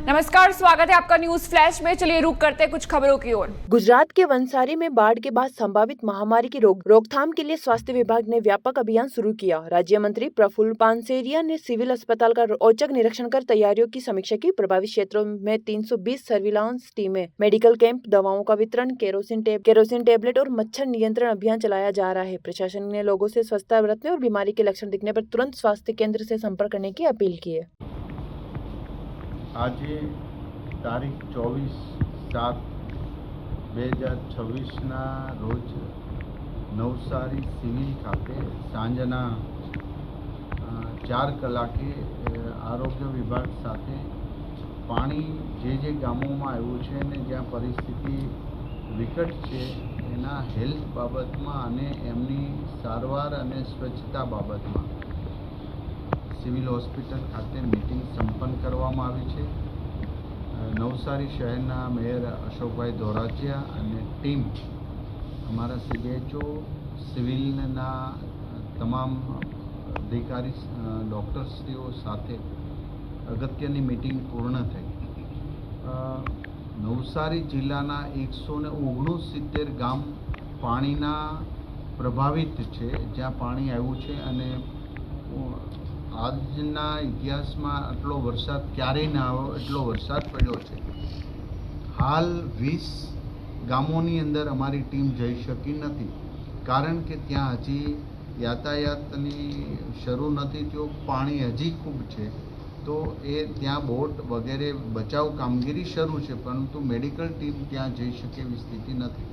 नमस्कार, स्वागत है आपका न्यूज फ्लैश में। चलिए रुक करते हैं कुछ खबरों की ओर। गुजरात के वंसारी में बाढ़ के बाद संभावित महामारी की रोकथाम के लिए स्वास्थ्य विभाग ने व्यापक अभियान शुरू किया। राज्य मंत्री प्रफुल्ल पानसेरिया ने सिविल अस्पताल का औचक निरीक्षण कर तैयारियों की समीक्षा की। प्रभावित क्षेत्रों में 320 सर्विलांस टीमें, मेडिकल कैंप, दवाओं का वितरण, केरोसिन टेबलेट और मच्छर नियंत्रण अभियान चलाया जा रहा है। प्रशासन ने लोगों से स्वच्छता बरतने और बीमारी के लक्षण दिखने पर तुरंत स्वास्थ्य केंद्र से संपर्क करने की अपील की है। आज तारीख 24/7/2026 रोज नवसारी सिविल खाते सांजना 4 કલાકે આરોગ્ય વિભાગ સાથે પાણી જે ગામોમાં આવ્યું છે અને જ્યાં પરિસ્થિતિ વિકટ છે એના હેલ્થ બાબતમાં અને એમની સારવાર અને સ્વચ્છતા બાબતમાં સિવિલ હોસ્પિટલ ખાતે મીટિંગ સંપન્ન કરવામાં આવી છે। નવસારી શહેરના મેયર અશોકભાઈ ધોરાજીયા અને ટીમ અમારા CHO સિવિલના તમામ અધિકારી ડૉક્ટરશ્રીઓ સાથે અગત્યની મીટિંગ પૂર્ણ થઈ। નવસારી જિલ્લાના 169 ગામ પાણીના પ્રભાવિત છે, જ્યાં પાણી આવ્યું છે અને આજના ઇતિહાસમાં આટલો વરસાદ ક્યારેય ના આવ્યો એટલો વરસાદ પડ્યો છે। હાલ 20 ગામોની અંદર અમારી ટીમ જઈ શકી નથી, કારણ કે ત્યાં હજી યાતાયાતની શરૂ નથી થયો, પાણી હજી ખૂબ છે, તો એ ત્યાં બોટ વગેરે બચાવ કામગીરી શરૂ છે, પરંતુ મેડિકલ ટીમ ત્યાં જઈ શકે એવી સ્થિતિ નથી।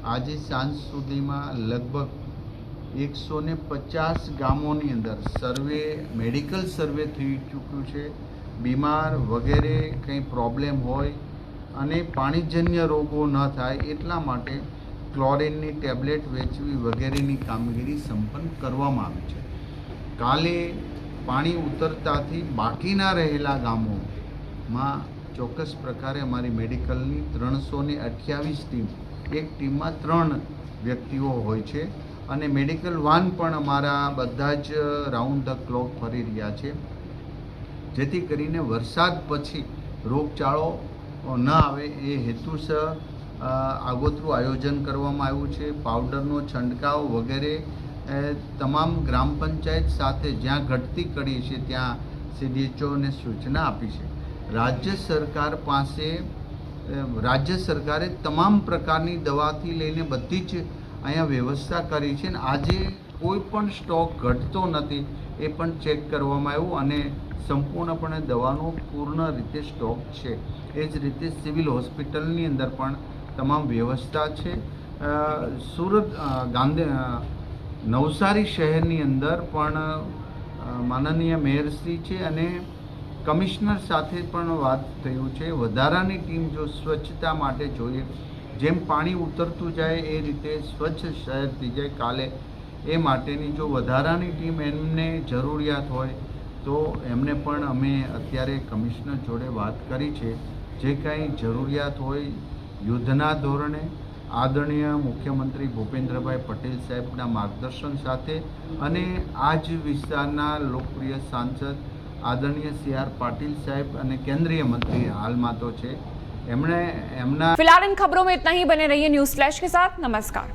આજે સાંજ સુધીમાં લગભગ 150 ગામોની અંદર મેડિકલ સર્વે થઈ ચૂક્યું છે। બીમાર વગેરે કંઈ પ્રોબ્લેમ હોય અને પાણીજન્ય રોગો ન થાય એટલા માટે ક્લોરિનની ટેબ્લેટ વેચવી વગેરેની કામગીરી સંપન્ન કરવામાં આવી છે। કાલે પાણી ઉતરતાથી બાકીના રહેલા ગામોમાં ચોક્કસ પ્રકારે અમારી મેડિકલની 328 ટીમ, એક ટીમમાં 3 વ્યક્તિઓ હોય છે અને મેડિકલ વાન પણ અમારા બધા જ રાઉન્ડ ધ ક્લોક ફરી રહ્યા છે, જેથી કરીને વરસાદ પછી રોગચાળો ન આવે એ હેતુસર આગોતરું આયોજન કરવામાં આવ્યું છે। પાવડરનો છંટકાવ વગેરે તમામ ગ્રામ પંચાયત સાથે જ્યાં ઘટતી કડી છે ત્યાં CDHOને સૂચના આપી છે। રાજ્ય સરકારે તમામ પ્રકારની દવાથી લઈને બધી જ અહીંયા વ્યવસ્થા કરી છે। આજે કોઈ પણ સ્ટોક ઘટતો નથી એ પણ ચેક કરવામાં આવ્યું અને સંપૂર્ણપણે દવાનો પૂર્ણ રીતે સ્ટોક છે। એ જ રીતે સિવિલ હોસ્પિટલની અંદર પણ તમામ વ્યવસ્થા છે। નવસારી શહેરની અંદર પણ માનનીય મેયરશ્રી છે અને કમિશનર સાથે પણ વાત થયું છે। વધારાની ટીમ જો સ્વચ્છતા માટે જોઈએ, જેમ પાણી ઉતરતું જાય એ રીતે સ્વચ્છ શહેર થઈ જાય કાલે, એ માટેની જો વધારાની ટીમ એમને જરૂરિયાત હોય તો એમને પણ અમે અત્યારે કમિશનર જોડે વાત કરી છે। જે કાંઈ જરૂરિયાત હોય યુદ્ધના ધોરણે આદરણીય મુખ્યમંત્રી ભૂપેન્દ્રભાઈ પટેલ સાહેબના માર્ગદર્શન સાથે અને આ જ વિસ્તારના લોકપ્રિય સાંસદ આદરણીય CR પાટીલ સાહેબ અને કેન્દ્રીય મંત્રી હાલમાં તો છે, फिलहाल इन खबरों में इतना ही। बने रहिए न्यूज फ्लैश के साथ। नमस्कार।